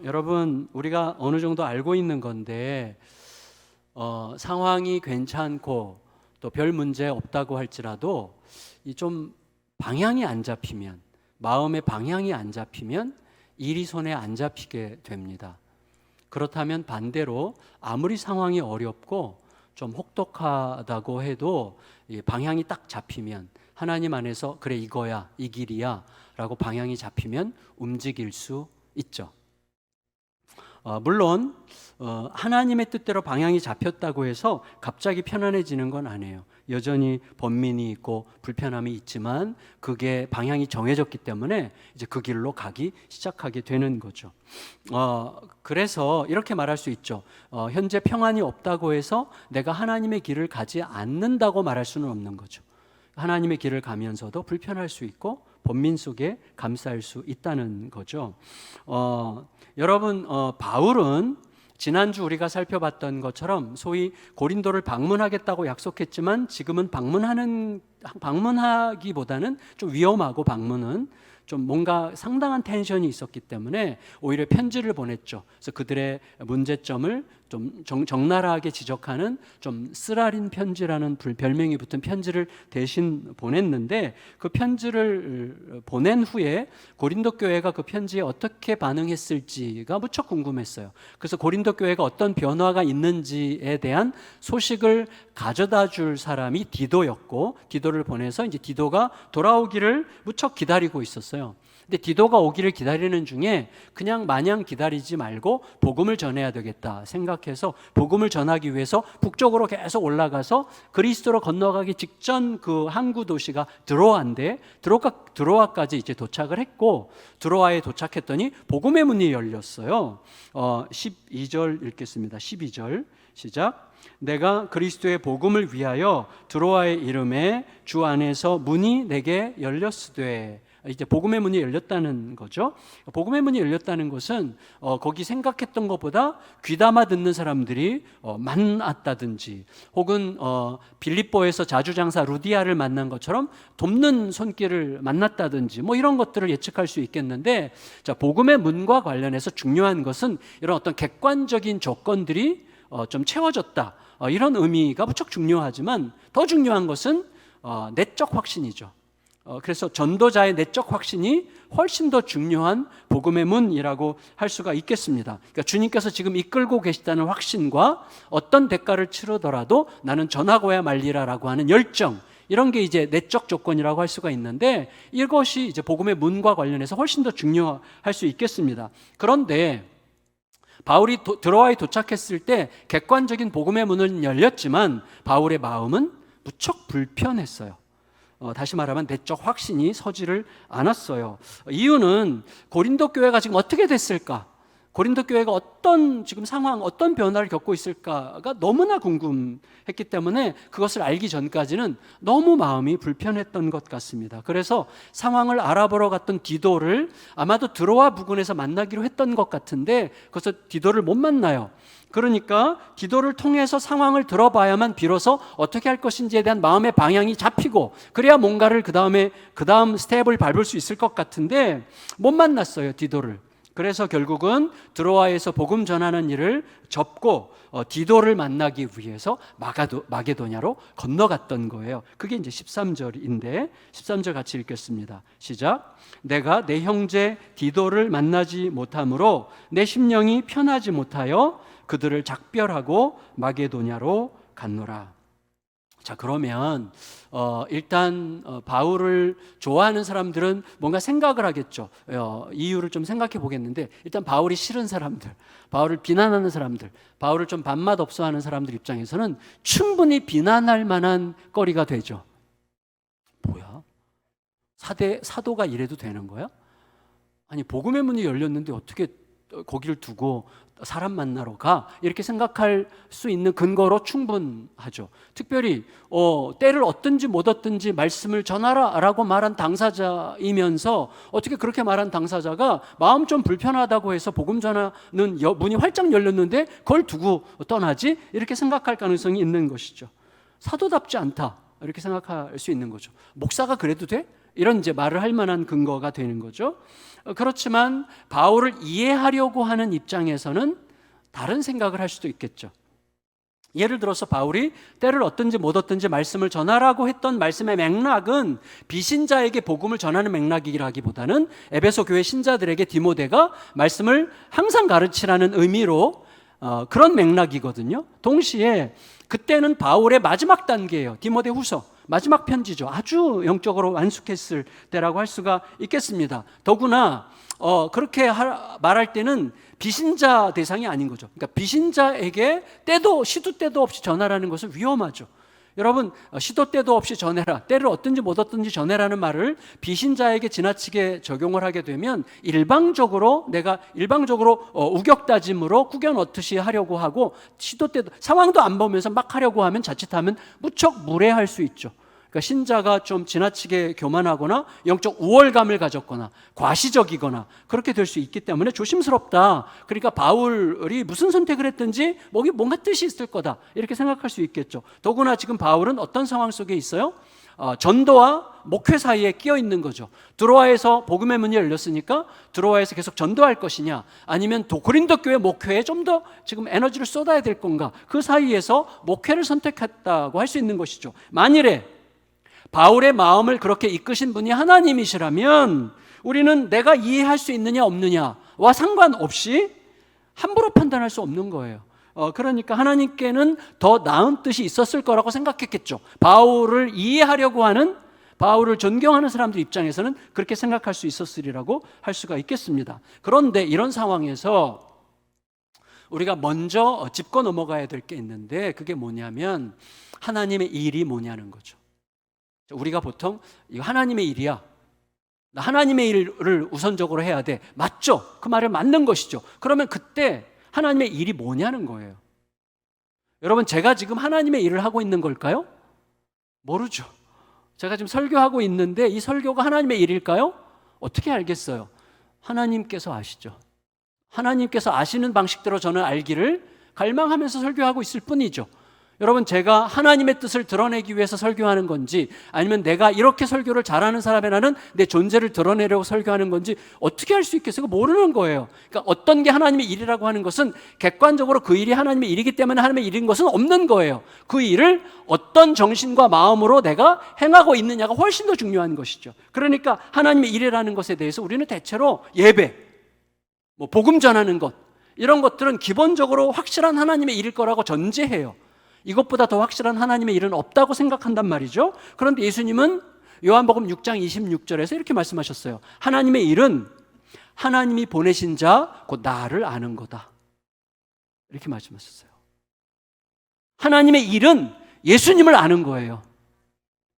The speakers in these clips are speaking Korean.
여러분, 우리가 어느 정도 알고 있는 건데 상황이 괜찮고 또 별 문제 없다고 할지라도 이 좀 방향이 안 잡히면, 마음의 방향이 안 잡히면 일이 손에 안 잡히게 됩니다. 그렇다면 반대로 아무리 상황이 어렵고 좀 혹독하다고 해도 이 방향이 딱 잡히면, 하나님 안에서 그래 이거야, 이 길이야 라고 방향이 잡히면 움직일 수 있죠. 물론 하나님의 뜻대로 방향이 잡혔다고 해서 갑자기 편안해지는 건 아니에요. 여전히 번민이 있고 불편함이 있지만 그게 방향이 정해졌기 때문에 이제 그 길로 가기 시작하게 되는 거죠. 그래서 이렇게 말할 수 있죠. 현재 평안이 없다고 해서 내가 하나님의 길을 가지 않는다고 말할 수는 없는 거죠. 하나님의 길을 가면서도 불편할 수 있고 번민 속에 감싸일 수 있다는 거죠. 여러분, 바울은 지난주 우리가 살펴봤던 것처럼 소위 고린도를 방문하겠다고 약속했지만 지금은 방문하기보다는 좀 위험하고, 방문은 좀 뭔가 상당한 텐션이 있었기 때문에 오히려 편지를 보냈죠. 그래서 그들의 문제점을 좀 적나라하게 지적하는 좀 쓰라린 편지라는 별명이 붙은 편지를 대신 보냈는데, 그 편지를 보낸 후에 고린도 교회가 그 편지에 어떻게 반응했을지가 무척 궁금했어요. 그래서 고린도 교회가 어떤 변화가 있는지에 대한 소식을 가져다 줄 사람이 디도였고, 디도를 보내서 이제 디도가 돌아오기를 무척 기다리고 있었어요. 근데 디도가 오기를 기다리는 중에 그냥 마냥 기다리지 말고 복음을 전해야 되겠다 생각해서 복음을 전하기 위해서 북쪽으로 계속 올라가서 그리스도로 건너가기 직전 그 항구 도시가 드로아인데, 드로아까지 이제 도착을 했고, 드로아에 도착했더니 복음의 문이 열렸어요. 12절 읽겠습니다. 12절 시작. 내가 그리스도의 복음을 위하여 드로아의 이름에 주 안에서 문이 내게 열렸으되, 이제 복음의 문이 열렸다는 거죠. 복음의 문이 열렸다는 것은 거기 생각했던 것보다 귀담아 듣는 사람들이 많았다든지, 혹은 빌립보에서 자주장사 루디아를 만난 것처럼 돕는 손길을 만났다든지, 뭐 이런 것들을 예측할 수 있겠는데, 자, 복음의 문과 관련해서 중요한 것은 이런 어떤 객관적인 조건들이 좀 채워졌다, 이런 의미가 무척 중요하지만 더 중요한 것은 내적 확신이죠. 그래서 전도자의 내적 확신이 훨씬 더 중요한 복음의 문이라고 할 수가 있겠습니다. 그러니까 주님께서 지금 이끌고 계시다는 확신과 어떤 대가를 치르더라도 나는 전하고야 말리라라고 하는 열정, 이런 게 이제 내적 조건이라고 할 수가 있는데, 이것이 이제 복음의 문과 관련해서 훨씬 더 중요할 수 있겠습니다. 그런데 바울이 드로아에 도착했을 때 객관적인 복음의 문은 열렸지만 바울의 마음은 무척 불편했어요. 다시 말하면 내적 확신이 서지를 않았어요. 이유는 고린도 교회가 지금 어떻게 됐을까? 고린도 교회가 어떤 지금 상황, 어떤 변화를 겪고 있을까가 너무나 궁금했기 때문에 그것을 알기 전까지는 너무 마음이 불편했던 것 같습니다. 그래서 상황을 알아보러 갔던 디도를 아마도 드로아 부근에서 만나기로 했던 것 같은데, 그래서 디도를 못 만나요. 그러니까 디도를 통해서 상황을 들어봐야만 비로소 어떻게 할 것인지에 대한 마음의 방향이 잡히고, 그래야 뭔가를 그 다음 스텝을 밟을 수 있을 것 같은데 못 만났어요, 디도를. 그래서 결국은 드로아에서 복음 전하는 일을 접고 디도를 만나기 위해서 마게도냐로 건너갔던 거예요. 그게 이제 13절인데 13절 같이 읽겠습니다. 시작. 내가 내 형제 디도를 만나지 못함으로 내 심령이 편하지 못하여 그들을 작별하고 마게도냐로 갔노라. 자, 그러면 일단 바울을 좋아하는 사람들은 뭔가 생각을 하겠죠. 이유를 좀 생각해 보겠는데, 일단 바울이 싫은 사람들, 바울을 비난하는 사람들, 바울을 좀 밥맛 없어 하는 사람들 입장에서는 충분히 비난할 만한 거리가 되죠. 뭐야? 사도가 이래도 되는 거야? 아니, 복음의 문이 열렸는데 어떻게 거기를 두고 사람 만나러 가? 이렇게 생각할 수 있는 근거로 충분하죠. 특별히 때를 얻든지 못 얻든지 말씀을 전하라 라고 말한 당사자이면서 어떻게 그렇게 말한 당사자가 마음 좀 불편하다고 해서 복음 전하는 문이 활짝 열렸는데 그걸 두고 떠나지? 이렇게 생각할 가능성이 있는 것이죠. 사도답지 않다, 이렇게 생각할 수 있는 거죠. 목사가 그래도 돼? 이런 이제 말을 할 만한 근거가 되는 거죠. 그렇지만 바울을 이해하려고 하는 입장에서는 다른 생각을 할 수도 있겠죠. 예를 들어서 바울이 때를 얻든지 못 얻든지 말씀을 전하라고 했던 말씀의 맥락은 비신자에게 복음을 전하는 맥락이라기보다는 에베소 교회 신자들에게 디모데가 말씀을 항상 가르치라는 의미로 그런 맥락이거든요. 동시에 그때는 바울의 마지막 단계예요. 디모데 후서 마지막 편지죠. 아주 영적으로 완숙했을 때라고 할 수가 있겠습니다. 더구나 그렇게 말할 때는 비신자 대상이 아닌 거죠. 그러니까 비신자에게 시도 때도 없이 전하라는 것은 위험하죠. 여러분, 시도 때도 없이 전해라, 때를 얻든지 못 얻든지 전해라는 말을 비신자에게 지나치게 적용을 하게 되면 일방적으로 우격다짐으로 꾸겨 넣듯이 하려고 하고, 시도 때도 상황도 안 보면서 막 하려고 하면 자칫하면 무척 무례할 수 있죠. 그러니까 신자가 좀 지나치게 교만하거나 영적 우월감을 가졌거나 과시적이거나 그렇게 될 수 있기 때문에 조심스럽다. 그러니까 바울이 무슨 선택을 했든지 뭔가 뜻이 있을 거다, 이렇게 생각할 수 있겠죠. 더구나 지금 바울은 어떤 상황 속에 있어요? 전도와 목회 사이에 끼어 있는 거죠. 드로아에서 복음의 문이 열렸으니까 드로아에서 계속 전도할 것이냐, 아니면 고린도 교회 목회에 좀 더 지금 에너지를 쏟아야 될 건가, 그 사이에서 목회를 선택했다고 할 수 있는 것이죠. 만일에 바울의 마음을 그렇게 이끄신 분이 하나님이시라면 우리는 내가 이해할 수 있느냐 없느냐와 상관없이 함부로 판단할 수 없는 거예요. 그러니까 하나님께는 더 나은 뜻이 있었을 거라고 생각했겠죠. 바울을 이해하려고 하는, 바울을 존경하는 사람들 입장에서는 그렇게 생각할 수 있었으리라고 할 수가 있겠습니다. 그런데 이런 상황에서 우리가 먼저 짚고 넘어가야 될 게 있는데, 그게 뭐냐면 하나님의 일이 뭐냐는 거죠. 우리가 보통 이거 하나님의 일이야, 나 하나님의 일을 우선적으로 해야 돼, 맞죠? 그 말은 맞는 것이죠. 그러면 그때 하나님의 일이 뭐냐는 거예요. 여러분, 제가 지금 하나님의 일을 하고 있는 걸까요? 모르죠. 제가 지금 설교하고 있는데 이 설교가 하나님의 일일까요? 어떻게 알겠어요? 하나님께서 아시죠. 하나님께서 아시는 방식대로 저는 알기를 갈망하면서 설교하고 있을 뿐이죠. 여러분, 제가 하나님의 뜻을 드러내기 위해서 설교하는 건지, 아니면 내가 이렇게 설교를 잘하는 사람이라는 내 존재를 드러내려고 설교하는 건지 어떻게 알 수 있겠어요? 모르는 거예요. 그러니까 어떤 게 하나님의 일이라고 하는 것은 객관적으로 그 일이 하나님의 일이기 때문에 하나님의 일인 것은 없는 거예요. 그 일을 어떤 정신과 마음으로 내가 행하고 있느냐가 훨씬 더 중요한 것이죠. 그러니까 하나님의 일이라는 것에 대해서 우리는 대체로 예배, 복음 전하는 것, 이런 것들은 기본적으로 확실한 하나님의 일일 거라고 전제해요. 이것보다 더 확실한 하나님의 일은 없다고 생각한단 말이죠. 그런데 예수님은 요한복음 6장 26절에서 이렇게 말씀하셨어요. 하나님의 일은 하나님이 보내신 자, 곧 나를 아는 거다, 이렇게 말씀하셨어요. 하나님의 일은 예수님을 아는 거예요.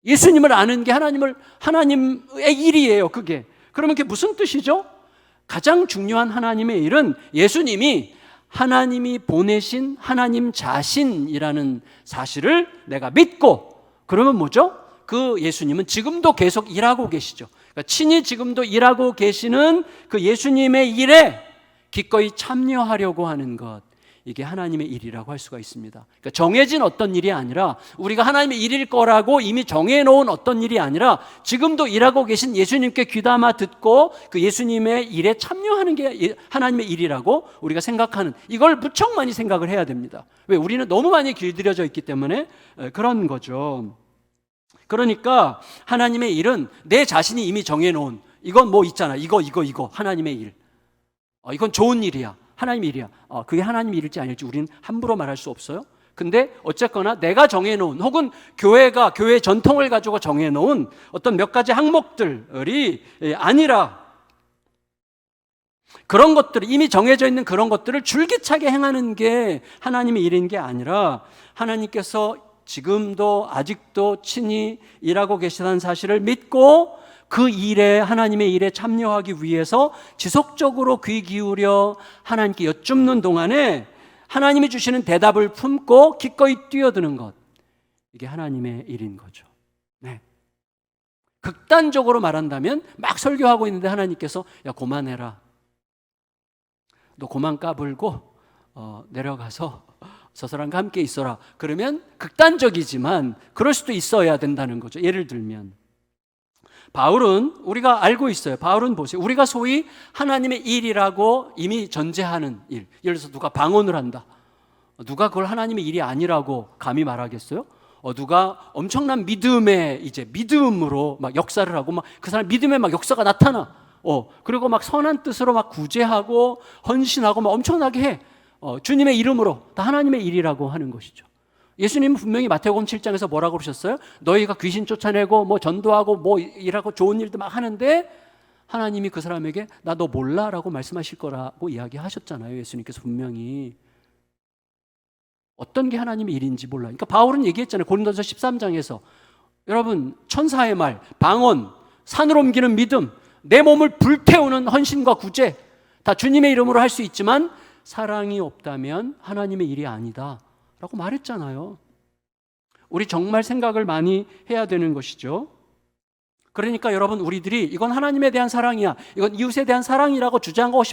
예수님을 아는 게 하나님의 일이에요. 그게. 그러면 그게 무슨 뜻이죠? 가장 중요한 하나님의 일은 예수님이 하나님이 보내신 하나님 자신이라는 사실을 내가 믿고, 그러면 뭐죠? 그 예수님은 지금도 계속 일하고 계시죠. 그러니까 친히 지금도 일하고 계시는 그 예수님의 일에 기꺼이 참여하려고 하는 것, 이게 하나님의 일이라고 할 수가 있습니다. 그러니까 정해진 어떤 일이 아니라, 우리가 하나님의 일일 거라고 이미 정해놓은 어떤 일이 아니라 지금도 일하고 계신 예수님께 귀담아 듣고 그 예수님의 일에 참여하는 게 하나님의 일이라고 우리가 생각하는, 이걸 무척 많이 생각을 해야 됩니다. 왜? 우리는 너무 많이 길들여져 있기 때문에 그런 거죠. 그러니까 하나님의 일은 내 자신이 이미 정해놓은, 이건 있잖아, 이거 하나님의 일, 이건 좋은 일이야, 하나님의 일이야. 그게 하나님의 일일지 아닐지 우리는 함부로 말할 수 없어요. 근데 어쨌거나 내가 정해놓은, 혹은 교회가 교회의 전통을 가지고 정해놓은 어떤 몇 가지 항목들이 아니라, 그런 것들, 이미 정해져 있는 그런 것들을 줄기차게 행하는 게 하나님의 일인 게 아니라, 하나님께서 지금도 아직도 친히 일하고 계시다는 사실을 믿고 그 일에, 하나님의 일에 참여하기 위해서 지속적으로 귀 기울여 하나님께 여쭙는 동안에 하나님이 주시는 대답을 품고 기꺼이 뛰어드는 것, 이게 하나님의 일인 거죠. 네. 극단적으로 말한다면 막 설교하고 있는데 하나님께서 야, 그만해라, 너 그만 까불고 내려가서 저 사람과 함께 있어라, 그러면 극단적이지만 그럴 수도 있어야 된다는 거죠. 예를 들면 바울은 우리가 알고 있어요. 바울은 보세요. 우리가 소위 하나님의 일이라고 이미 전제하는 일. 예를 들어서 누가 방언을 한다. 누가 그걸 하나님의 일이 아니라고 감히 말하겠어요? 누가 엄청난 믿음의 이제 믿음으로 막 역사를 하고 막 그 사람 믿음의 막 역사가 나타나. 그리고 막 선한 뜻으로 막 구제하고 헌신하고 막 엄청나게 해. 주님의 이름으로 다 하나님의 일이라고 하는 것이죠. 예수님은 분명히 마태복음 7장에서 뭐라고 그러셨어요? 너희가 귀신 쫓아내고 뭐 전도하고 뭐 일하고 좋은 일도 막 하는데 하나님이 그 사람에게 나 너 몰라? 라고 말씀하실 거라고 이야기하셨잖아요. 예수님께서 분명히. 어떤 게 하나님의 일인지 몰라. 그러니까 바울은 얘기했잖아요. 고린도서 13장에서 여러분 천사의 말, 방언, 산을 옮기는 믿음, 내 몸을 불태우는 헌신과 구제 다 주님의 이름으로 할 수 있지만 사랑이 없다면 하나님의 일이 아니다 라고 말했잖아요. 우리 정말 생각을 많이 해야 되는 것이죠. 그러니까 여러분 우리들이 이건 하나님에 대한 사랑이야, 이건 이웃에 대한 사랑이라고 주장하고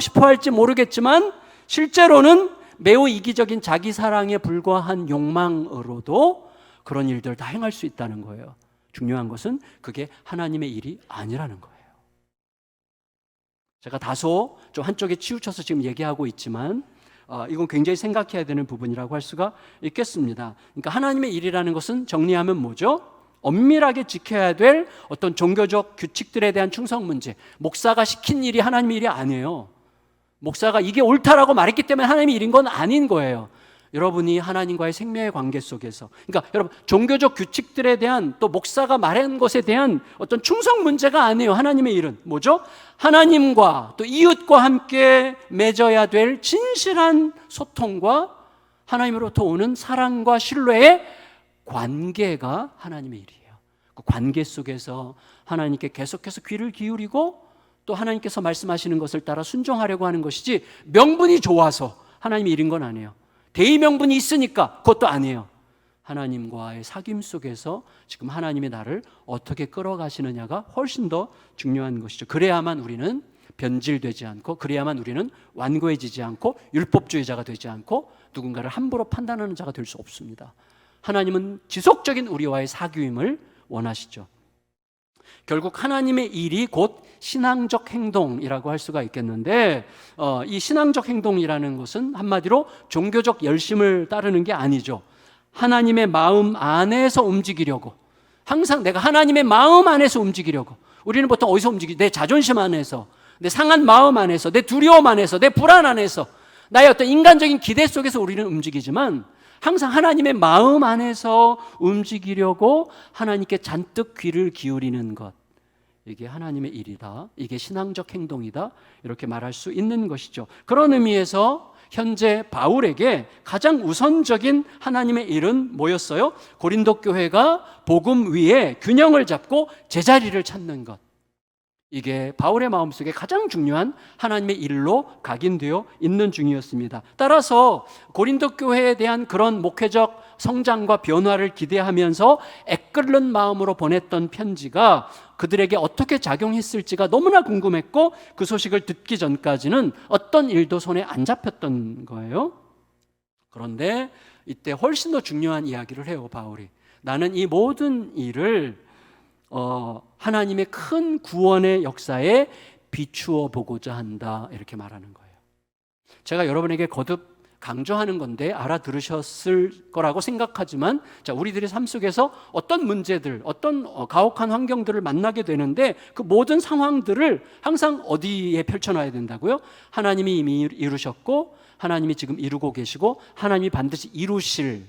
싶어 할지 모르겠지만 실제로는 매우 이기적인 자기 사랑에 불과한 욕망으로도 그런 일들을 다 행할 수 있다는 거예요. 중요한 것은 그게 하나님의 일이 아니라는 거예요. 제가 다소 좀 한쪽에 치우쳐서 지금 얘기하고 있지만 이건 굉장히 생각해야 되는 부분이라고 할 수가 있겠습니다. 그러니까 하나님의 일이라는 것은 정리하면 뭐죠? 엄밀하게 지켜야 될 어떤 종교적 규칙들에 대한 충성 문제. 목사가 시킨 일이 하나님의 일이 아니에요. 목사가 이게 옳다라고 말했기 때문에 하나님의 일인 건 아닌 거예요. 여러분이 하나님과의 생명의 관계 속에서, 그러니까 여러분 종교적 규칙들에 대한 또 목사가 말한 것에 대한 어떤 충성 문제가 아니에요. 하나님의 일은 뭐죠? 하나님과 또 이웃과 함께 맺어야 될 진실한 소통과 하나님으로부터 오는 사랑과 신뢰의 관계가 하나님의 일이에요. 그 관계 속에서 하나님께 계속해서 귀를 기울이고 또 하나님께서 말씀하시는 것을 따라 순종하려고 하는 것이지 명분이 좋아서 하나님의 일인 건 아니에요. 대의 명분이 있으니까 그것도 아니에요. 하나님과의 사귐 속에서 지금 하나님의 나를 어떻게 끌어가시느냐가 훨씬 더 중요한 것이죠. 그래야만 우리는 변질되지 않고, 그래야만 우리는 완고해지지 않고 율법주의자가 되지 않고 누군가를 함부로 판단하는 자가 될 수 없습니다. 하나님은 지속적인 우리와의 사귐을 원하시죠. 결국 하나님의 일이 곧 신앙적 행동이라고 할 수가 있겠는데 이 신앙적 행동이라는 것은 한마디로 종교적 열심을 따르는 게 아니죠. 하나님의 마음 안에서 움직이려고, 항상 내가 하나님의 마음 안에서 움직이려고. 우리는 보통 어디서 움직이지? 내 자존심 안에서, 내 상한 마음 안에서, 내 두려움 안에서, 내 불안 안에서, 나의 어떤 인간적인 기대 속에서 우리는 움직이지만 항상 하나님의 마음 안에서 움직이려고 하나님께 잔뜩 귀를 기울이는 것, 이게 하나님의 일이다, 이게 신앙적 행동이다, 이렇게 말할 수 있는 것이죠. 그런 의미에서 현재 바울에게 가장 우선적인 하나님의 일은 뭐였어요? 고린도 교회가 복음 위에 균형을 잡고 제자리를 찾는 것, 이게 바울의 마음속에 가장 중요한 하나님의 일로 각인되어 있는 중이었습니다. 따라서 고린도 교회에 대한 그런 목회적 성장과 변화를 기대하면서 애끓는 마음으로 보냈던 편지가 그들에게 어떻게 작용했을지가 너무나 궁금했고, 그 소식을 듣기 전까지는 어떤 일도 손에 안 잡혔던 거예요. 그런데 이때 훨씬 더 중요한 이야기를 해요, 바울이. 나는 이 모든 일을 하나님의 큰 구원의 역사에 비추어 보고자 한다, 이렇게 말하는 거예요. 제가 여러분에게 거듭 강조하는 건데 알아들으셨을 거라고 생각하지만, 자, 우리들의 삶 속에서 어떤 문제들, 어떤 가혹한 환경들을 만나게 되는데 그 모든 상황들을 항상 어디에 펼쳐놔야 된다고요? 하나님이 이미 이루셨고, 하나님이 지금 이루고 계시고, 하나님이 반드시 이루실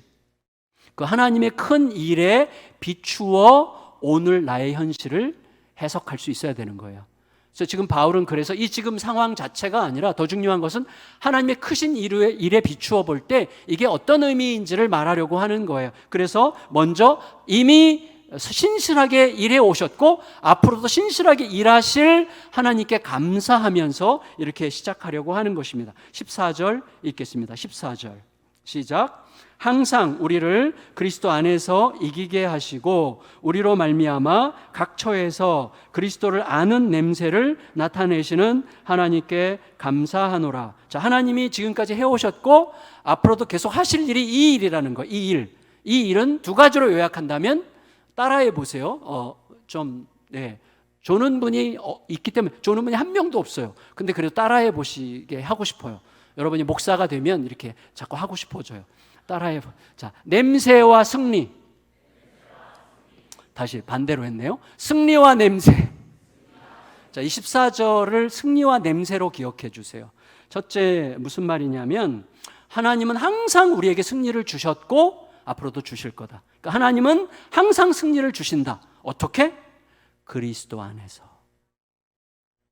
그 하나님의 큰 일에 비추어 오늘 나의 현실을 해석할 수 있어야 되는 거예요. 그래서 지금 바울은 그래서 이 지금 상황 자체가 아니라 더 중요한 것은 하나님의 크신 일에 비추어 볼 때 이게 어떤 의미인지를 말하려고 하는 거예요. 그래서 먼저 이미 신실하게 일해 오셨고 앞으로도 신실하게 일하실 하나님께 감사하면서 이렇게 시작하려고 하는 것입니다. 14절 읽겠습니다. 14절 시작. 항상 우리를 그리스도 안에서 이기게 하시고 우리로 말미암아 각 처에서 그리스도를 아는 냄새를 나타내시는 하나님께 감사하노라. 자, 하나님이 지금까지 해오셨고 앞으로도 계속 하실 일이 이 일이라는 거. 이 일은 두 가지로 요약한다면 따라해 보세요. 좀 조는 분이 있기 때문에 조는 분이 한 명도 없어요. 근데 그래도 따라해 보시게 하고 싶어요. 여러분이 목사가 되면 이렇게 자꾸 하고 싶어져요. 따라해. 자, 냄새와 승리. 다시 반대로 했네요. 승리와 냄새. 자, 24절을 승리와 냄새로 기억해 주세요. 첫째 무슨 말이냐면 하나님은 항상 우리에게 승리를 주셨고 앞으로도 주실 거다. 그러니까 하나님은 항상 승리를 주신다. 어떻게? 그리스도 안에서.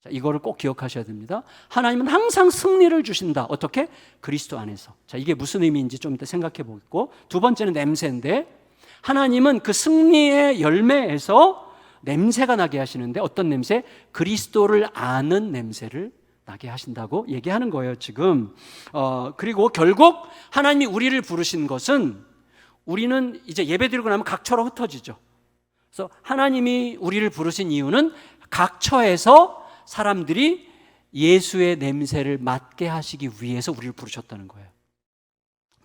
자, 이거를 꼭 기억하셔야 됩니다. 하나님은 항상 승리를 주신다. 어떻게? 그리스도 안에서. 자, 이게 무슨 의미인지 좀 이따 생각해 보겠고, 두 번째는 냄새인데, 하나님은 그 승리의 열매에서 냄새가 나게 하시는데 어떤 냄새? 그리스도를 아는 냄새를 나게 하신다고 얘기하는 거예요, 지금. 그리고 결국 하나님이 우리를 부르신 것은 우리는 이제 예배드리고 나면 각처로 흩어지죠. 그래서 하나님이 우리를 부르신 이유는 각처에서 사람들이 예수의 냄새를 맡게 하시기 위해서 우리를 부르셨다는 거예요.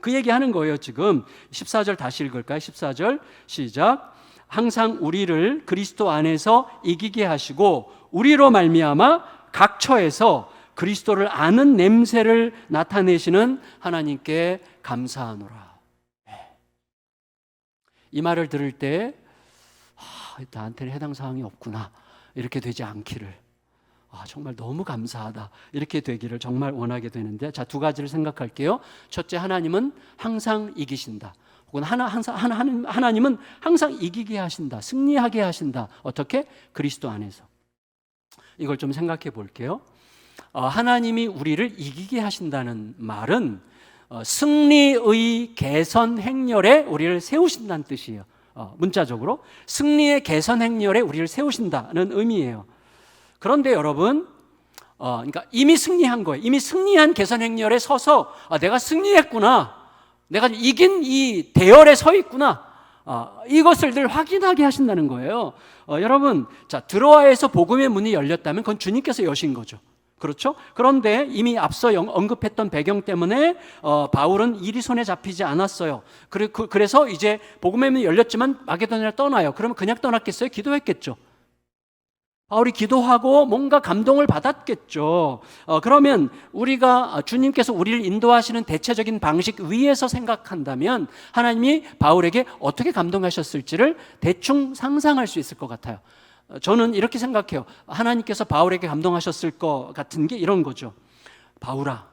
그 얘기하는 거예요, 지금. 14절 다시 읽을까요? 14절 시작. 항상 우리를 그리스도 안에서 이기게 하시고 우리로 말미암아 각처에서 그리스도를 아는 냄새를 나타내시는 하나님께 감사하노라. 이 말을 들을 때 나한테는 해당 사항이 없구나 이렇게 되지 않기를, 정말 너무 감사하다 이렇게 되기를 정말 원하게 되는데, 자, 두 가지를 생각할게요. 첫째, 하나님은 항상 이기신다. 혹은 하나님은 항상 이기게 하신다, 승리하게 하신다. 어떻게? 그리스도 안에서. 이걸 좀 생각해 볼게요. 하나님이 우리를 이기게 하신다는 말은 승리의 개선 행렬에 우리를 세우신다는 뜻이에요. 문자적으로 승리의 개선 행렬에 우리를 세우신다는 의미예요. 그런데 여러분, 그러니까 이미 승리한 거예요. 이미 승리한 개선 행렬에 서서 내가 승리했구나, 내가 이긴 이 대열에 서 있구나, 이것을 늘 확인하게 하신다는 거예요. 여러분, 자, 드로아에서 복음의 문이 열렸다면 그건 주님께서 여신 거죠. 그렇죠? 그런데 이미 앞서 언급했던 배경 때문에 바울은 일이 손에 잡히지 않았어요. 그래서 이제 복음의 문이 열렸지만 마게도냐를 떠나요. 그러면 그냥 떠났겠어요? 기도했겠죠. 바울이 기도하고 뭔가 감동을 받았겠죠. 그러면 우리가 주님께서 우리를 인도하시는 대체적인 방식 위에서 생각한다면 하나님이 바울에게 어떻게 감동하셨을지를 대충 상상할 수 있을 것 같아요. 저는 이렇게 생각해요. 하나님께서 바울에게 감동하셨을 것 같은 게 이런 거죠. 바울아,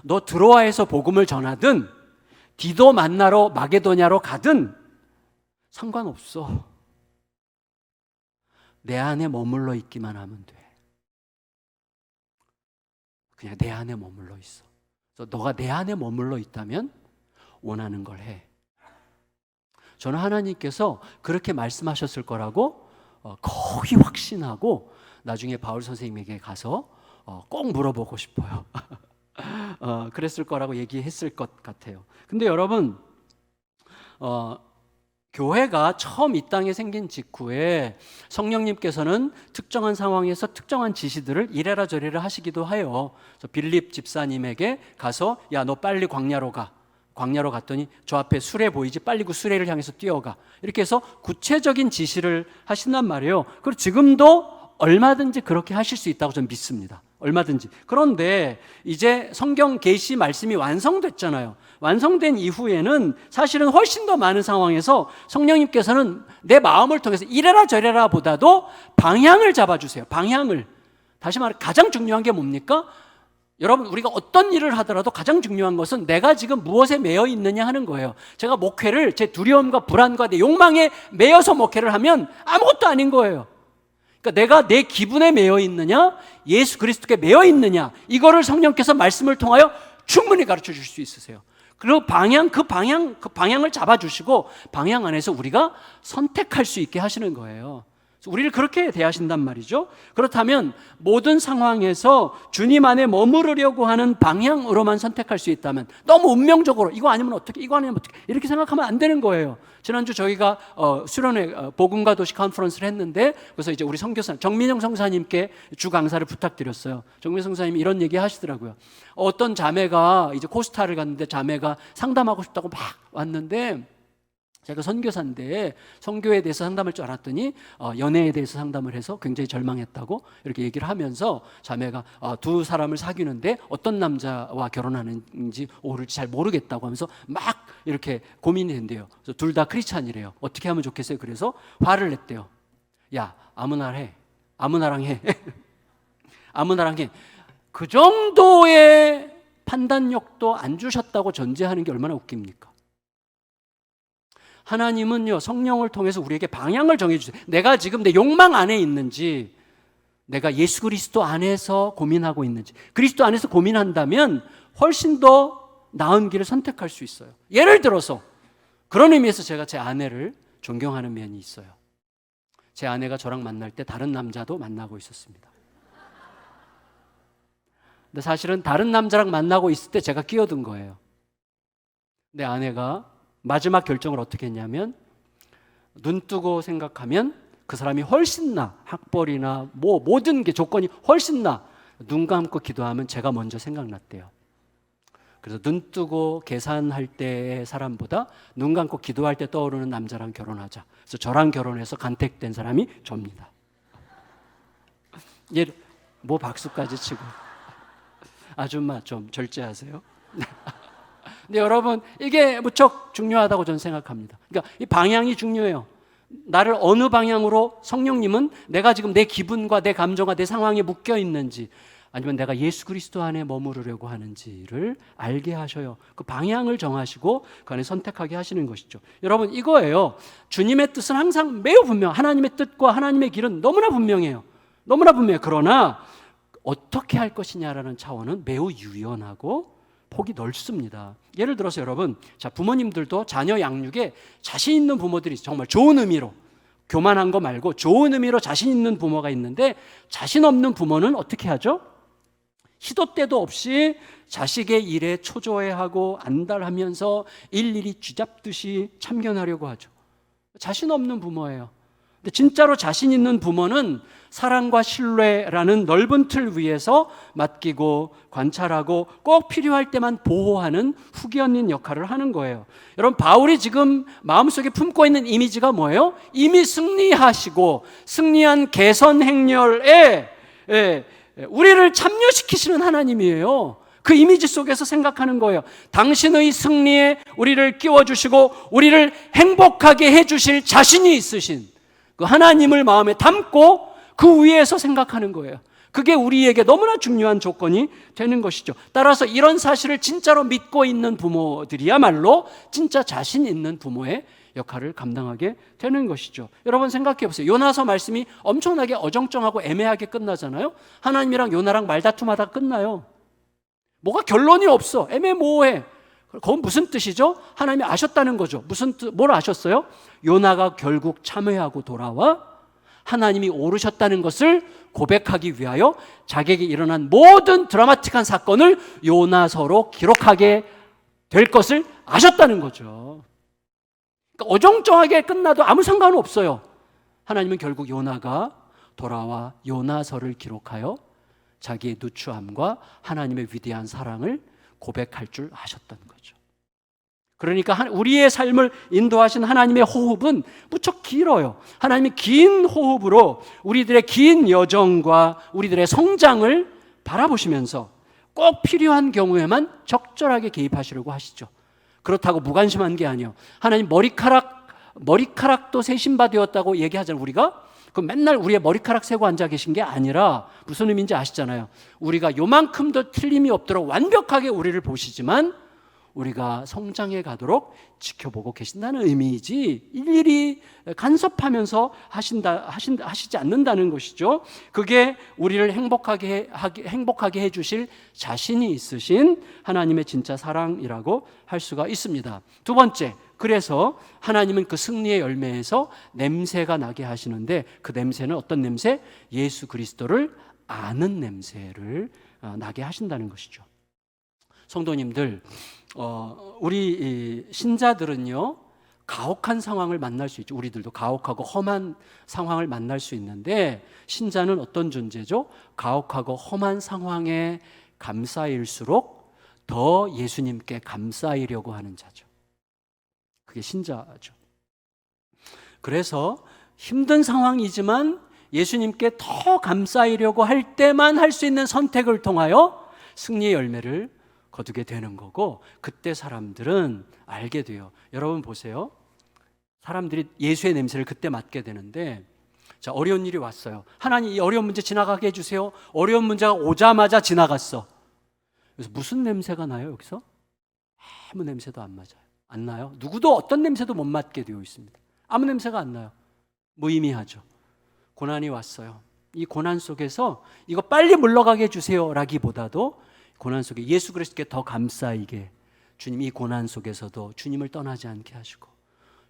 너 드로아에서 복음을 전하든 디도 만나러 마게도냐로 가든 상관없어. 내 안에 머물러 있기만 하면 돼. 그냥 내 안에 머물러 있어. 그래서 너가 내 안에 머물러 있다면 원하는 걸 해. 저는 하나님께서 그렇게 말씀하셨을 거라고 거의 확신하고 나중에 바울 선생님에게 가서 꼭 물어보고 싶어요. 그랬을 거라고 얘기했을 것 같아요. 근데 여러분, 교회가 처음 이 땅에 생긴 직후에 성령님께서는 특정한 상황에서 특정한 지시들을 이래라 저래라 하시기도 해요. 그래서 빌립 집사님에게 가서 야, 너 빨리 광야로 가. 광야로 갔더니 저 앞에 수레 보이지? 빨리 그 수레를 향해서 뛰어가. 이렇게 해서 구체적인 지시를 하신단 말이에요. 그리고 지금도 얼마든지 그렇게 하실 수 있다고 저는 믿습니다. 얼마든지. 그런데 이제 성경 계시 말씀이 완성됐잖아요. 완성된 이후에는 사실은 훨씬 더 많은 상황에서 성령님께서는 내 마음을 통해서 이래라 저래라 보다도 방향을 잡아주세요. 방향을. 다시 말해 가장 중요한 게 뭡니까? 여러분, 우리가 어떤 일을 하더라도 가장 중요한 것은 내가 지금 무엇에 매여 있느냐 하는 거예요. 제가 목회를 제 두려움과 불안과 내 욕망에 매여서 목회를 하면 아무것도 아닌 거예요. 그러니까 내가 내 기분에 매여 있느냐, 예수 그리스도께 매여 있느냐, 이거를 성령께서 말씀을 통하여 충분히 가르쳐 주실 수 있으세요. 그리고 그 방향을 잡아주시고 방향 안에서 우리가 선택할 수 있게 하시는 거예요. 우리를 그렇게 대하신단 말이죠. 그렇다면 모든 상황에서 주님 안에 머무르려고 하는 방향으로만 선택할 수 있다면, 너무 운명적으로 이거 아니면 어떻게, 이거 아니면 어떻게 이렇게 생각하면 안 되는 거예요. 지난주 저희가 수련회 복음과 도시 컨퍼런스를 했는데, 그래서 이제 우리 선교사 정민영 성사님께 주 강사를 부탁드렸어요. 정민영 성사님이 이런 얘기 하시더라고요. 어떤 자매가 이제 코스타를 갔는데 자매가 상담하고 싶다고 막 왔는데 제가 선교사인데 선교에 대해서 상담할 줄 알았더니 연애에 대해서 상담을 해서 굉장히 절망했다고 이렇게 얘기를 하면서 자매가 두 사람을 사귀는데 어떤 남자와 결혼하는지 오를지 잘 모르겠다고 하면서 막 이렇게 고민이 된대요. 그래서 둘 다 크리스찬이래요. 어떻게 하면 좋겠어요? 그래서 화를 냈대요. 야, 아무나 해. 아무나랑 해. 아무나랑 해. 그 정도의 판단력도 안 주셨다고 전제하는 게 얼마나 웃깁니까? 하나님은요, 성령을 통해서 우리에게 방향을 정해주세요. 내가 지금 내 욕망 안에 있는지, 내가 예수 그리스도 안에서 고민하고 있는지. 그리스도 안에서 고민한다면 훨씬 더 나은 길을 선택할 수 있어요. 예를 들어서 그런 의미에서 제가 제 아내를 존경하는 면이 있어요. 제 아내가 저랑 만날 때 다른 남자도 만나고 있었습니다. 근데 사실은 다른 남자랑 만나고 있을 때 제가 끼어든 거예요. 내 아내가 마지막 결정을 어떻게 했냐면, 눈 뜨고 생각하면 그 사람이 훨씬 나, 학벌이나 뭐 모든 게 조건이 훨씬 나, 눈 감고 기도하면 제가 먼저 생각났대요. 그래서 눈 뜨고 계산할 때의 사람보다 눈 감고 기도할 때 떠오르는 남자랑 결혼하자. 그래서 저랑 결혼해서 간택된 사람이 접니다. 얘 뭐 박수까지 치고. 아줌마 좀 절제하세요. 근데 여러분, 이게 무척 중요하다고 저는 생각합니다. 그러니까 이 방향이 중요해요. 나를 어느 방향으로 성령님은 내가 지금 내 기분과 내 감정과 내 상황에 묶여 있는지, 아니면 내가 예수 그리스도 안에 머무르려고 하는지를 알게 하셔요. 그 방향을 정하시고 그 안에 선택하게 하시는 것이죠. 여러분, 이거예요. 주님의 뜻은 항상 매우 하나님의 뜻과 하나님의 길은 너무나 분명해요. 너무나 분명해요. 그러나 어떻게 할 것이냐라는 차원은 매우 유연하고 폭이 넓습니다. 예를 들어서 여러분, 자, 부모님들도 자녀 양육에 자신 있는 부모들이 정말 좋은 의미로, 교만한 거 말고 좋은 의미로 자신 있는 부모가 있는데, 자신 없는 부모는 어떻게 하죠? 시도 때도 없이 자식의 일에 초조해하고 안달하면서 일일이 쥐잡듯이 참견하려고 하죠. 자신 없는 부모예요. 근데 진짜로 자신 있는 부모는 사랑과 신뢰라는 넓은 틀 위에서 맡기고 관찰하고 꼭 필요할 때만 보호하는 후견인 역할을 하는 거예요. 여러분, 바울이 지금 마음속에 품고 있는 이미지가 뭐예요? 이미 승리하시고 승리한 개선 행렬에 우리를 참여시키시는 하나님이에요. 그 이미지 속에서 생각하는 거예요. 당신의 승리에 우리를 끼워주시고 우리를 행복하게 해주실 자신이 있으신 그 하나님을 마음에 담고 그 위에서 생각하는 거예요. 그게 우리에게 너무나 중요한 조건이 되는 것이죠. 따라서 이런 사실을 진짜로 믿고 있는 부모들이야말로 진짜 자신 있는 부모의 역할을 감당하게 되는 것이죠. 여러분, 생각해 보세요. 요나서 말씀이 엄청나게 어정쩡하고 애매하게 끝나잖아요. 하나님이랑 요나랑 말다툼하다 끝나요. 뭐가 결론이 없어. 애매모호해. 그건 무슨 뜻이죠? 하나님이 아셨다는 거죠. 무슨 뜻, 뭘 아셨어요? 요나가 결국 참회하고 돌아와 하나님이 오르셨다는 것을 고백하기 위하여 자기에게 일어난 모든 드라마틱한 사건을 요나서로 기록하게 될 것을 아셨다는 거죠. 그러니까 어정쩡하게 끝나도 아무 상관은 없어요. 하나님은 결국 요나가 돌아와 요나서를 기록하여 자기의 누추함과 하나님의 위대한 사랑을 고백할 줄 아셨던 거죠. 그러니까 우리의 삶을 인도하신 하나님의 호흡은 무척 길어요. 하나님이 긴 호흡으로 우리들의 긴 여정과 우리들의 성장을 바라보시면서 꼭 필요한 경우에만 적절하게 개입하시려고 하시죠. 그렇다고 무관심한 게 아니에요. 하나님 머리카락도 새 신바 되었다고 얘기하잖아요. 우리가 그 맨날 우리의 머리카락 세고 앉아 계신 게 아니라 무슨 의미인지 아시잖아요. 우리가 요만큼도 틀림이 없도록 완벽하게 우리를 보시지만 우리가 성장해 가도록 지켜보고 계신다는 의미이지 일일이 간섭하면서 하시지 않는다는 것이죠. 그게 우리를 행복하게 해주실 자신이 있으신 하나님의 진짜 사랑이라고 할 수가 있습니다. 두 번째, 그래서 하나님은 그 승리의 열매에서 냄새가 나게 하시는데, 그 냄새는 어떤 냄새? 예수 그리스도를 아는 냄새를 나게 하신다는 것이죠. 성도님들, 우리 신자들은요, 가혹한 상황을 만날 수 있죠. 우리들도 가혹하고 험한 상황을 만날 수 있는데, 신자는 어떤 존재죠? 가혹하고 험한 상황에 감싸일수록 더 예수님께 감싸이려고 하는 자죠. 그게 신자죠. 그래서 힘든 상황이지만 예수님께 더 감싸이려고 할 때만 할 수 있는 선택을 통하여 승리의 열매를 거두게 되는 거고, 그때 사람들은 알게 돼요. 여러분 보세요. 사람들이 예수의 냄새를 그때 맡게 되는데, 자, 어려운 일이 왔어요. 하나님, 이 어려운 문제 지나가게 해주세요. 어려운 문제가 오자마자 지나갔어. 그래서 무슨 냄새가 나요, 여기서? 아무 냄새도 안 맞아요. 안 나요? 누구도 어떤 냄새도 못 맡게 되어 있습니다. 아무 냄새가 안 나요. 무의미하죠. 고난이 왔어요. 이 고난 속에서 이거 빨리 물러가게 해주세요 라기보다도 고난 속에 예수 그리스도께 더 감싸이게, 주님 이 고난 속에서도 주님을 떠나지 않게 하시고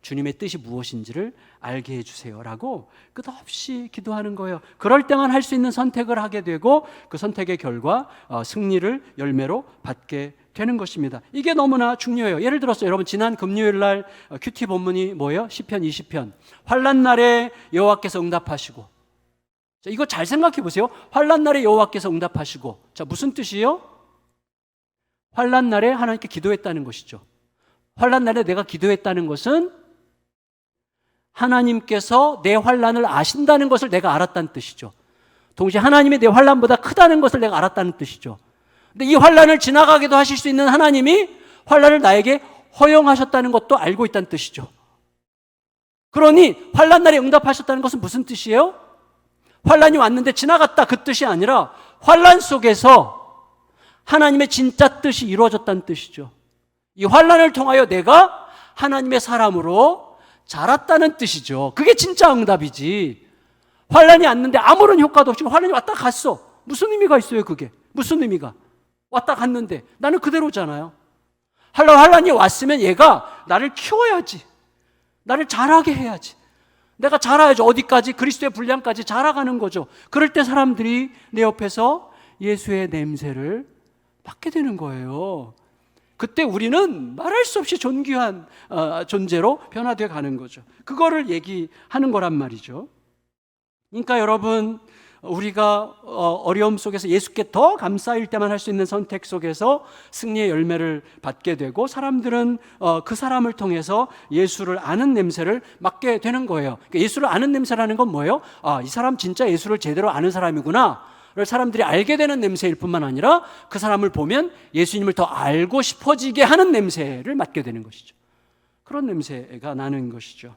주님의 뜻이 무엇인지를 알게 해주세요 라고 끝없이 기도하는 거예요. 그럴 때만 할 수 있는 선택을 하게 되고, 그 선택의 결과 승리를 열매로 받게 되는 것입니다. 이게 너무나 중요해요. 예를 들어서 여러분, 지난 금요일 날 큐티 본문이 뭐예요? 시편 20편. 환난 날에 여호와께서 응답하시고. 자, 이거 잘 생각해 보세요. 환난 날에 여호와께서 응답하시고. 자, 무슨 뜻이에요? 환난 날에 하나님께 기도했다는 것이죠. 환난 날에 내가 기도했다는 것은 하나님께서 내 환난을 아신다는 것을 내가 알았다는 뜻이죠. 동시에 하나님이 내 환난보다 크다는 것을 내가 알았다는 뜻이죠. 근데 이 환난을 지나가게도 하실 수 있는 하나님이 환난을 나에게 허용하셨다는 것도 알고 있다는 뜻이죠. 그러니 환난 날에 응답하셨다는 것은 무슨 뜻이에요? 환난이 왔는데 지나갔다, 그 뜻이 아니라 환난 속에서 하나님의 진짜 뜻이 이루어졌다는 뜻이죠. 이 환난을 통하여 내가 하나님의 사람으로 자랐다는 뜻이죠. 그게 진짜 응답이지. 환난이 왔는데 아무런 효과도 없이 환난이 왔다 갔어. 무슨 의미가 있어요, 그게? 무슨 의미가? 왔다 갔는데 나는 그대로잖아요. 환란이 왔으면 얘가 나를 키워야지. 나를 자라게 해야지. 내가 자라야지. 어디까지? 그리스도의 분량까지 자라가는 거죠. 그럴 때 사람들이 내 옆에서 예수의 냄새를 맡게 되는 거예요. 그때 우리는 말할 수 없이 존귀한 존재로 변화되어 가는 거죠. 그거를 얘기하는 거란 말이죠. 그러니까 여러분, 우리가 어려움 속에서 예수께 더 감싸일 때만 할 수 있는 선택 속에서 승리의 열매를 받게 되고, 사람들은 그 사람을 통해서 예수를 아는 냄새를 맡게 되는 거예요. 그러니까 예수를 아는 냄새라는 건 뭐예요? 아, 이 사람 진짜 예수를 제대로 아는 사람이구나 를 사람들이 알게 되는 냄새일 뿐만 아니라 그 사람을 보면 예수님을 더 알고 싶어지게 하는 냄새를 맡게 되는 것이죠. 그런 냄새가 나는 것이죠.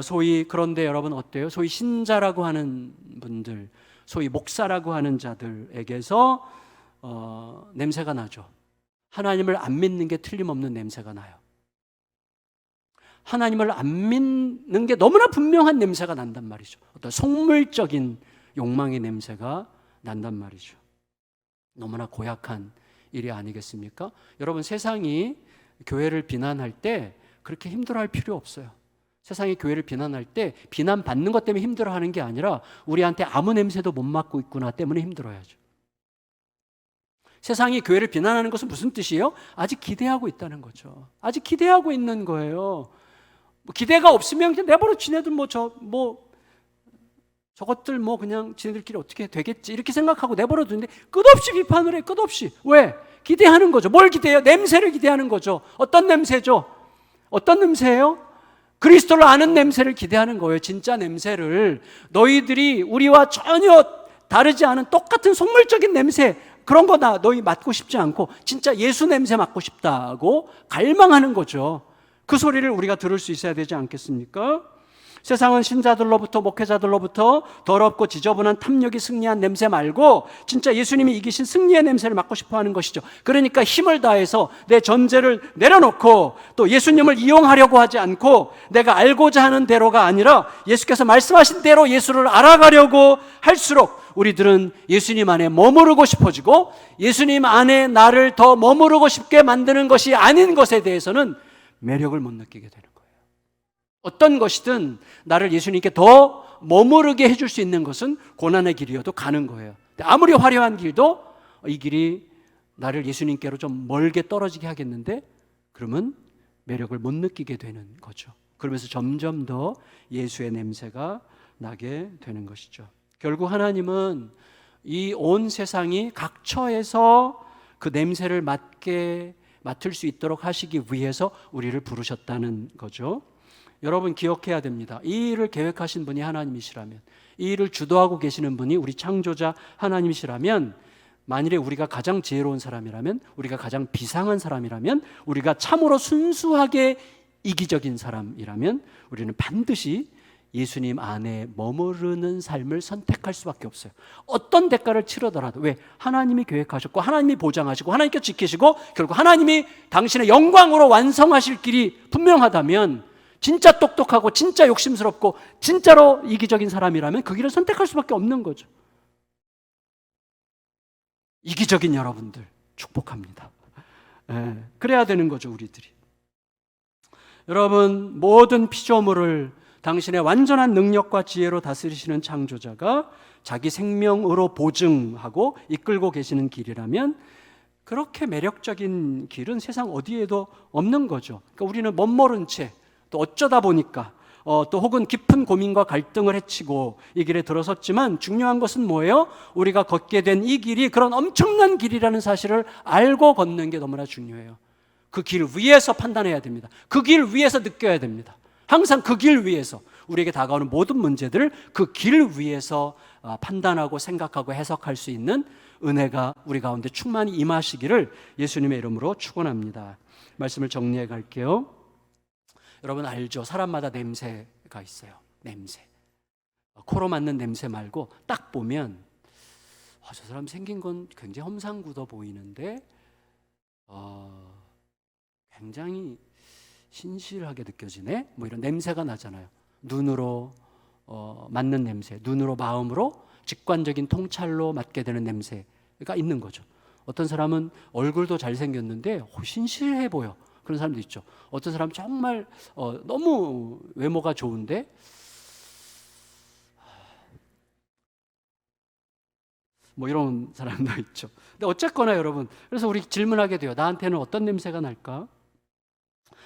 소위, 그런데 여러분 어때요? 소위 신자라고 하는 분들, 소위 목사라고 하는 자들에게서 냄새가 나죠. 하나님을 안 믿는 게 틀림없는 냄새가 나요. 하나님을 안 믿는 게 너무나 분명한 냄새가 난단 말이죠. 어떤 속물적인 욕망의 냄새가 난단 말이죠. 너무나 고약한 일이 아니겠습니까? 여러분, 세상이 교회를 비난할 때 그렇게 힘들어할 필요 없어요. 세상이 교회를 비난할 때 비난받는 것 때문에 힘들어하는 게 아니라 우리한테 아무 냄새도 못 맡고 있구나 때문에 힘들어야죠. 세상이 교회를 비난하는 것은 무슨 뜻이에요? 아직 기대하고 있다는 거죠. 아직 기대하고 있는 거예요. 기대가 없으면 그냥 내버려, 지네들 저것들 그냥 지네들끼리 어떻게 되겠지 이렇게 생각하고 내버려 두는데 끝없이 비판을 해. 끝없이. 왜? 기대하는 거죠. 뭘 기대해요? 냄새를 기대하는 거죠. 어떤 냄새죠? 어떤 냄새예요? 그리스도를 아는 냄새를 기대하는 거예요. 진짜 냄새를. 너희들이 우리와 전혀 다르지 않은 똑같은 속물적인 냄새, 그런 거 너희 맡고 싶지 않고 진짜 예수 냄새 맡고 싶다고 갈망하는 거죠. 그 소리를 우리가 들을 수 있어야 되지 않겠습니까? 세상은 신자들로부터, 목회자들로부터 더럽고 지저분한 탐욕이 승리한 냄새 말고 진짜 예수님이 이기신 승리의 냄새를 맡고 싶어 하는 것이죠. 그러니까 힘을 다해서 내 전제를 내려놓고 또 예수님을 이용하려고 하지 않고 내가 알고자 하는 대로가 아니라 예수께서 말씀하신 대로 예수를 알아가려고 할수록 우리들은 예수님 안에 머무르고 싶어지고, 예수님 안에 나를 더 머무르고 싶게 만드는 것이 아닌 것에 대해서는 매력을 못 느끼게 되는 거예요. 어떤 것이든 나를 예수님께 더 머무르게 해줄 수 있는 것은 고난의 길이어도 가는 거예요. 아무리 화려한 길도 이 길이 나를 예수님께로 좀 멀게 떨어지게 하겠는데, 그러면 매력을 못 느끼게 되는 거죠. 그러면서 점점 더 예수의 냄새가 나게 되는 것이죠. 결국 하나님은 이 온 세상이 각처에서 그 냄새를 맡을 수 있도록 하시기 위해서 우리를 부르셨다는 거죠. 여러분 기억해야 됩니다. 이 일을 계획하신 분이 하나님이시라면, 이 일을 주도하고 계시는 분이 우리 창조자 하나님이시라면, 만일에 우리가 가장 지혜로운 사람이라면, 우리가 가장 비상한 사람이라면, 우리가 참으로 순수하게 이기적인 사람이라면 우리는 반드시 예수님 안에 머무르는 삶을 선택할 수밖에 없어요. 어떤 대가를 치르더라도. 왜? 하나님이 계획하셨고 하나님이 보장하시고 하나님께 지키시고 결국 하나님이 당신의 영광으로 완성하실 길이 분명하다면, 진짜 똑똑하고 진짜 욕심스럽고 진짜로 이기적인 사람이라면 그 길을 선택할 수밖에 없는 거죠. 이기적인 여러분들 축복합니다. 그래야 되는 거죠, 우리들이. 여러분, 모든 피조물을 당신의 완전한 능력과 지혜로 다스리시는 창조자가 자기 생명으로 보증하고 이끌고 계시는 길이라면, 그렇게 매력적인 길은 세상 어디에도 없는 거죠. 그러니까 우리는 멋모른 채, 또 어쩌다 보니까 또 혹은 깊은 고민과 갈등을 헤치고 이 길에 들어섰지만, 중요한 것은 뭐예요? 우리가 걷게 된 이 길이 그런 엄청난 길이라는 사실을 알고 걷는 게 너무나 중요해요. 그 길 위에서 판단해야 됩니다. 그 길 위에서 느껴야 됩니다. 항상 그 길 위에서 우리에게 다가오는 모든 문제들을 그 길 위에서 판단하고 생각하고 해석할 수 있는 은혜가 우리 가운데 충만히 임하시기를 예수님의 이름으로 축원합니다. 말씀을 정리해 갈게요. 여러분 알죠? 사람마다 냄새가 있어요. 냄새. 코로 맡는 냄새 말고 딱 보면 저 사람 생긴 건 굉장히 험상궂어 보이는데 굉장히 신실하게 느껴지네? 뭐 이런 냄새가 나잖아요. 눈으로 맡는 냄새, 눈으로 마음으로 직관적인 통찰로 맡게 되는 냄새가 있는 거죠. 어떤 사람은 얼굴도 잘생겼는데 신실해 보여. 그런 사람도 있죠. 어떤 사람 정말 너무 외모가 좋은데 뭐 이런 사람도 있죠. 근데 어쨌거나 여러분, 그래서 우리 질문하게 돼요. 나한테는 어떤 냄새가 날까?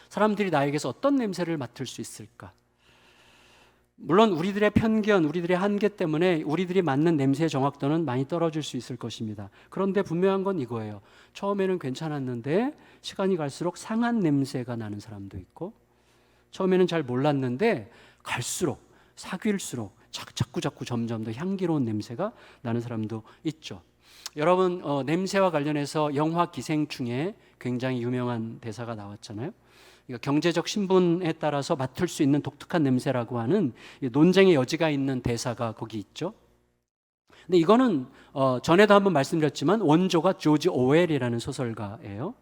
사람들이 나에게서 어떤 냄새를 맡을 수 있을까? 물론 우리들의 편견, 우리들의 한계 때문에 우리들이 맡는 냄새의 정확도는 많이 떨어질 수 있을 것입니다. 그런데 분명한 건 이거예요. 처음에는 괜찮았는데 시간이 갈수록 상한 냄새가 나는 사람도 있고, 처음에는 잘 몰랐는데 갈수록, 사귈수록 자꾸 점점 더 향기로운 냄새가 나는 사람도 있죠. 여러분, 냄새와 관련해서 영화 기생충에 굉장히 유명한 대사가 나왔잖아요. 그러니까 경제적 신분에 따라서 맡을 수 있는 독특한 냄새라고 하는 논쟁의 여지가 있는 대사가 거기 있죠. 근데 이거는 전에도 한번 말씀드렸지만 원조가 조지 오웰이라는 소설가예요.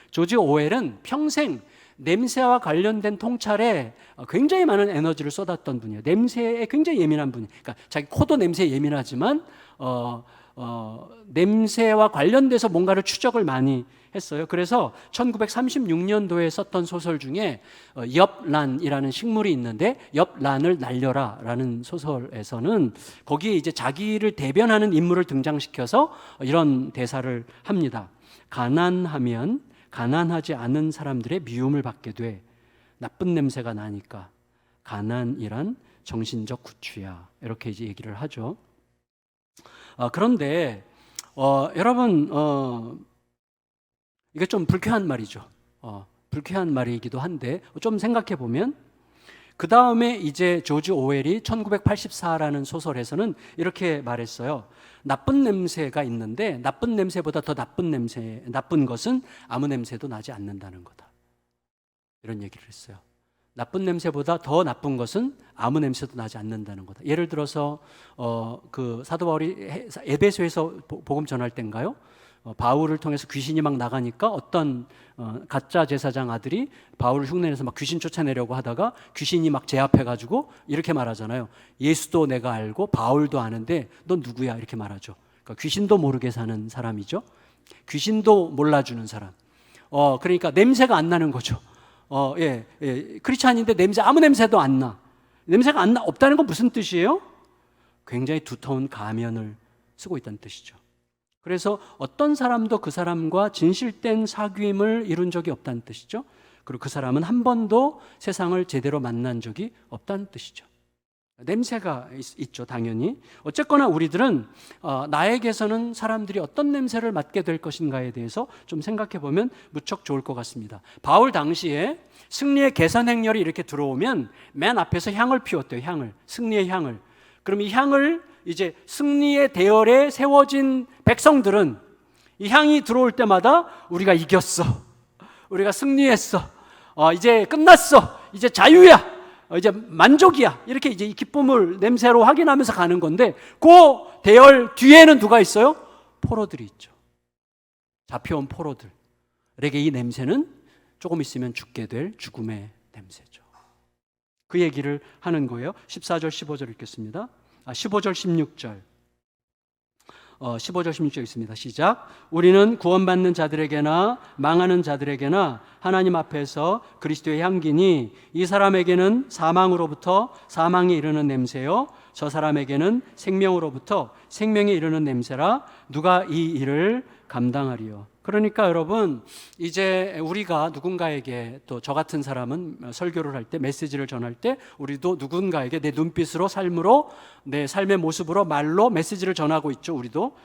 조지 오웰은 평생 냄새와 관련된 통찰에 굉장히 많은 에너지를 쏟았던 분이에요. 냄새에 굉장히 예민한 분이에요. 그러니까 자기 코도 냄새에 예민하지만 냄새와 관련돼서 뭔가를 추적을 많이 했어요. 그래서 1936년도에 썼던 소설 중에 엽란이라는 식물이 있는데 엽란을 날려라 라는 소설에서는 거기에 이제 자기를 대변하는 인물을 등장시켜서 이런 대사를 합니다. 가난하면 가난하지 않은 사람들의 미움을 받게 돼. 나쁜 냄새가 나니까 가난이란 정신적 구취야. 이렇게 이제 얘기를 하죠. 그런데 여러분 이게 좀 불쾌한 말이죠. 불쾌한 말이기도 한데 좀 생각해 보면 그 다음에 이제 조지 오웰이 1984라는 소설에서는 이렇게 말했어요. 나쁜 냄새가 있는데 나쁜 냄새보다 더 나쁜 것은 아무 냄새도 나지 않는다는 거다. 이런 얘기를 했어요. 나쁜 냄새보다 더 나쁜 것은 아무 냄새도 나지 않는다는 거다. 예를 들어서 그 사도 바울이 에베소에서 복음 전할 때인가요? 바울을 통해서 귀신이 막 나가니까 어떤 가짜 제사장 아들이 바울을 흉내내서 막 귀신 쫓아내려고 하다가 귀신이 막 제압해가지고 이렇게 말하잖아요. 예수도 내가 알고 바울도 아는데 넌 누구야? 이렇게 말하죠. 그러니까 귀신도 모르게 사는 사람이죠. 귀신도 몰라주는 사람. 그러니까 냄새가 안 나는 거죠. 크리스찬인데 아무 냄새도 안 나. 냄새가 없다는 건 무슨 뜻이에요? 굉장히 두터운 가면을 쓰고 있다는 뜻이죠. 그래서 어떤 사람도 그 사람과 진실된 사귐을 이룬 적이 없다는 뜻이죠. 그리고 그 사람은 한 번도 세상을 제대로 만난 적이 없다는 뜻이죠. 냄새가 있죠, 당연히. 어쨌거나 우리들은 나에게서는 사람들이 어떤 냄새를 맡게 될 것인가에 대해서 좀 생각해 보면 무척 좋을 것 같습니다. 바울 당시에 승리의 개선 행렬이 이렇게 들어오면 맨 앞에서 향을 피웠대요. 향을, 승리의 향을. 그럼 이 향을 이제 승리의 대열에 세워진 백성들은 이 향이 들어올 때마다 우리가 이겼어, 우리가 승리했어, 이제 끝났어, 이제 자유야, 이제 만족이야, 이렇게 이제 이 기쁨을 냄새로 확인하면서 가는 건데, 그 대열 뒤에는 누가 있어요? 포로들이 있죠. 잡혀온 포로들에게 이 냄새는 조금 있으면 죽게 될 죽음의 냄새죠. 그 얘기를 하는 거예요. 14절 15절 읽겠습니다. 15절 16절 15절 16절 있습니다. 시작. 우리는 구원받는 자들에게나 망하는 자들에게나 하나님 앞에서 그리스도의 향기니 이 사람에게는 사망으로부터 사망에 이르는 냄새요, 저 사람에게는 생명으로부터 생명에 이르는 냄새라. 누가 이 일을 감당하리요? 그러니까 여러분, 이제 우리가 누군가에게, 또 저 같은 사람은 설교를 할 때, 메시지를 전할 때 우리도 누군가에게 내 눈빛으로, 삶으로, 내 삶의 모습으로, 말로 메시지를 전하고 있죠, 우리도.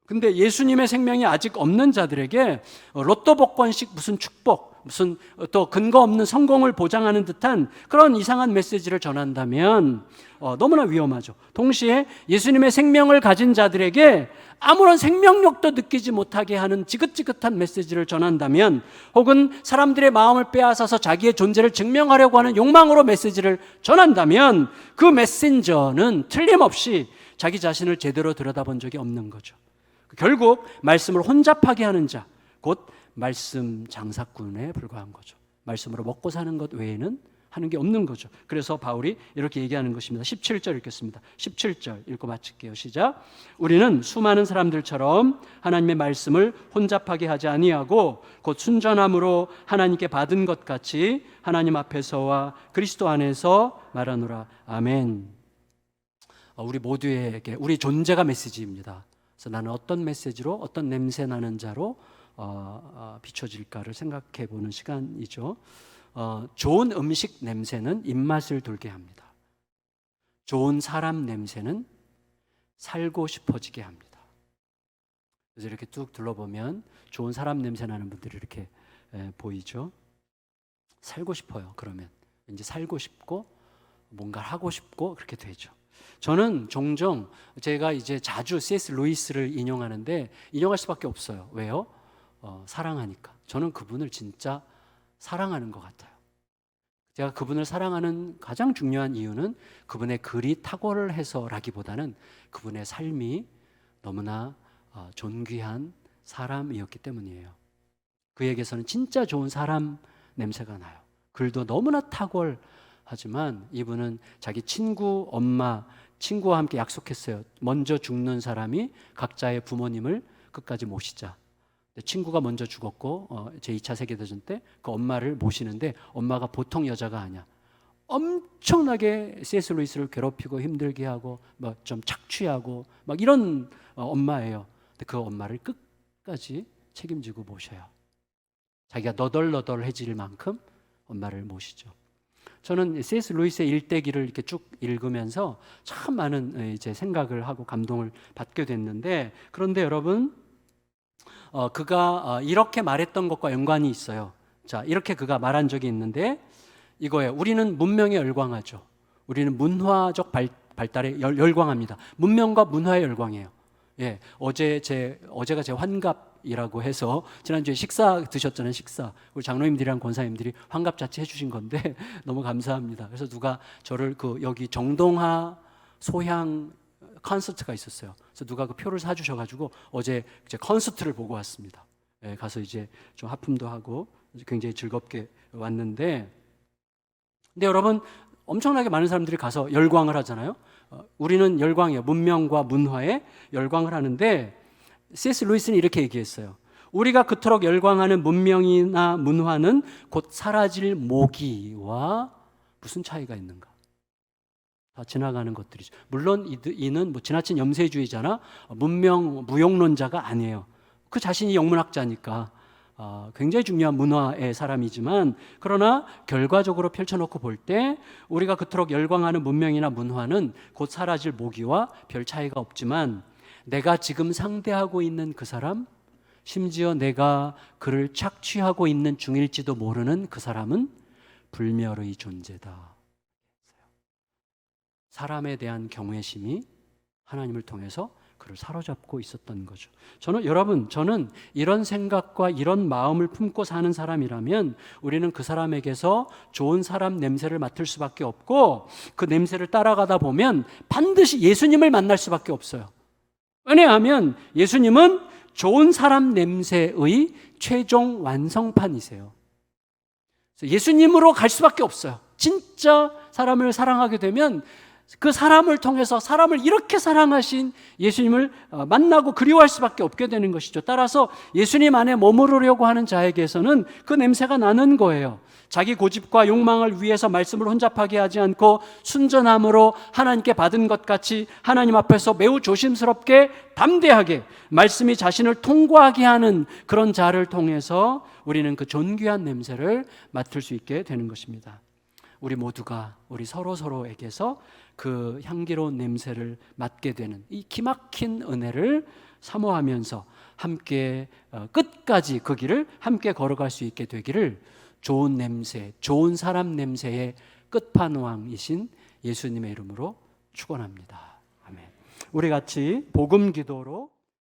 근데 예수님의 생명이 아직 없는 자들에게 로또 복권식 무슨 축복, 무슨 또 근거 없는 성공을 보장하는 듯한 그런 이상한 메시지를 전한다면 너무나 위험하죠. 동시에 예수님의 생명을 가진 자들에게 아무런 생명력도 느끼지 못하게 하는 지긋지긋한 메시지를 전한다면, 혹은 사람들의 마음을 빼앗아서 자기의 존재를 증명하려고 하는 욕망으로 메시지를 전한다면, 그 메신저는 틀림없이 자기 자신을 제대로 들여다본 적이 없는 거죠. 결국 말씀을 혼잡하게 하는 자, 곧 말씀 장사꾼에 불과한 거죠. 말씀으로 먹고 사는 것 외에는 하는 게 없는 거죠. 그래서 바울이 이렇게 얘기하는 것입니다. 17절 읽겠습니다. 17절 읽고 마칠게요. 시작. 우리는 수많은 사람들처럼 하나님의 말씀을 혼잡하게 하지 아니하고 곧 순전함으로 하나님께 받은 것 같이 하나님 앞에서와 그리스도 안에서 말하노라. 아멘. 우리 모두에게 우리 존재가 메시지입니다. 그래서 나는 어떤 메시지로, 어떤 냄새 나는 자로 비춰질까를 생각해 보는 시간이죠. 좋은 음식 냄새는 입맛을 돌게 합니다. 좋은 사람 냄새는 살고 싶어지게 합니다. 그래서 이렇게 쭉 둘러보면 좋은 사람 냄새 나는 분들이 이렇게 보이죠. 살고 싶어요. 그러면 왠지 살고 싶고 뭔가를 하고 싶고 그렇게 되죠. 저는 종종 제가 이제 자주 C.S. 루이스를 인용하는데 인용할 수밖에 없어요. 왜요? 사랑하니까. 저는 그분을 진짜 사랑하는 것 같아요. 제가 그분을 사랑하는 가장 중요한 이유는 그분의 글이 탁월해서라기보다는 그분의 삶이 너무나 존귀한 사람이었기 때문이에요. 그에게서는 진짜 좋은 사람 냄새가 나요. 글도 너무나 탁월하지만 이분은 자기 친구, 엄마, 친구와 함께 약속했어요. 먼저 죽는 사람이 각자의 부모님을 끝까지 모시자. 친구가 먼저 죽었고 제2차 세계대전 때 그 엄마를 모시는데 엄마가 보통 여자가 아니야. 엄청나게 C.S. 루이스를 괴롭히고 힘들게 하고 막 좀 착취하고 막 이런 엄마예요. 근데 그 엄마를 끝까지 책임지고 모셔요. 자기가 너덜너덜해질 만큼 엄마를 모시죠. 저는 C.S. 루이스의 일대기를 이렇게 쭉 읽으면서 참 많은 이제 생각을 하고 감동을 받게 됐는데, 그런데 여러분, 그가 이렇게 말했던 것과 연관이 있어요. 자, 이렇게 그가 말한 적이 있는데 이거예요. 우리는 문명에 열광하죠. 우리는 문화적 발달에 열광합니다. 문명과 문화에 열광해요. 예, 어제가 제 환갑이라고 해서 지난주에 식사 드셨잖아요. 식사. 우리 장로님들이랑 권사님들이 환갑 자체 해주신 건데 너무 감사합니다. 그래서 누가 저를 여기 정동하 소향 콘서트가 있었어요. 그래서 누가 그 표를 사주셔가지고 어제 이제 콘서트를 보고 왔습니다. 예, 가서 이제 좀 하품도 하고 굉장히 즐겁게 왔는데, 근데 여러분, 엄청나게 많은 사람들이 가서 열광을 하잖아요. 우리는 열광해요. 문명과 문화에 열광을 하는데 C.S. 루이스는 이렇게 얘기했어요. 우리가 그토록 열광하는 문명이나 문화는 곧 사라질 모기와 무슨 차이가 있는가? 다 지나가는 것들이죠. 물론 이는 뭐 지나친 염세주의자나 문명 무용론자가 아니에요. 그 자신이 영문학자니까 굉장히 중요한 문화의 사람이지만, 그러나 결과적으로 펼쳐놓고 볼 때 우리가 그토록 열광하는 문명이나 문화는 곧 사라질 모기와 별 차이가 없지만, 내가 지금 상대하고 있는 그 사람, 심지어 내가 그를 착취하고 있는 중일지도 모르는 그 사람은 불멸의 존재다. 사람에 대한 경외심이 하나님을 통해서 그를 사로잡고 있었던 거죠. 저는 이런 생각과 이런 마음을 품고 사는 사람이라면 우리는 그 사람에게서 좋은 사람 냄새를 맡을 수밖에 없고, 그 냄새를 따라가다 보면 반드시 예수님을 만날 수밖에 없어요. 왜냐하면 예수님은 좋은 사람 냄새의 최종 완성판이세요. 예수님으로 갈 수밖에 없어요. 진짜 사람을 사랑하게 되면 그 사람을 통해서 사람을 이렇게 사랑하신 예수님을 만나고 그리워할 수밖에 없게 되는 것이죠. 따라서 예수님 안에 머무르려고 하는 자에게서는 그 냄새가 나는 거예요. 자기 고집과 욕망을 위해서 말씀을 혼잡하게 하지 않고 순전함으로 하나님께 받은 것 같이 하나님 앞에서 매우 조심스럽게 담대하게 말씀이 자신을 통과하게 하는 그런 자를 통해서 우리는 그 존귀한 냄새를 맡을 수 있게 되는 것입니다. 우리 모두가 우리 서로에게서 그 향기로운 냄새를 맡게 되는 이 기막힌 은혜를 사모하면서 함께 끝까지 그 길을 함께 걸어갈 수 있게 되기를 좋은 냄새, 좋은 사람 냄새의 끝판왕이신 예수님의 이름으로 축원합니다. 아멘. 우리 같이 복음 기도로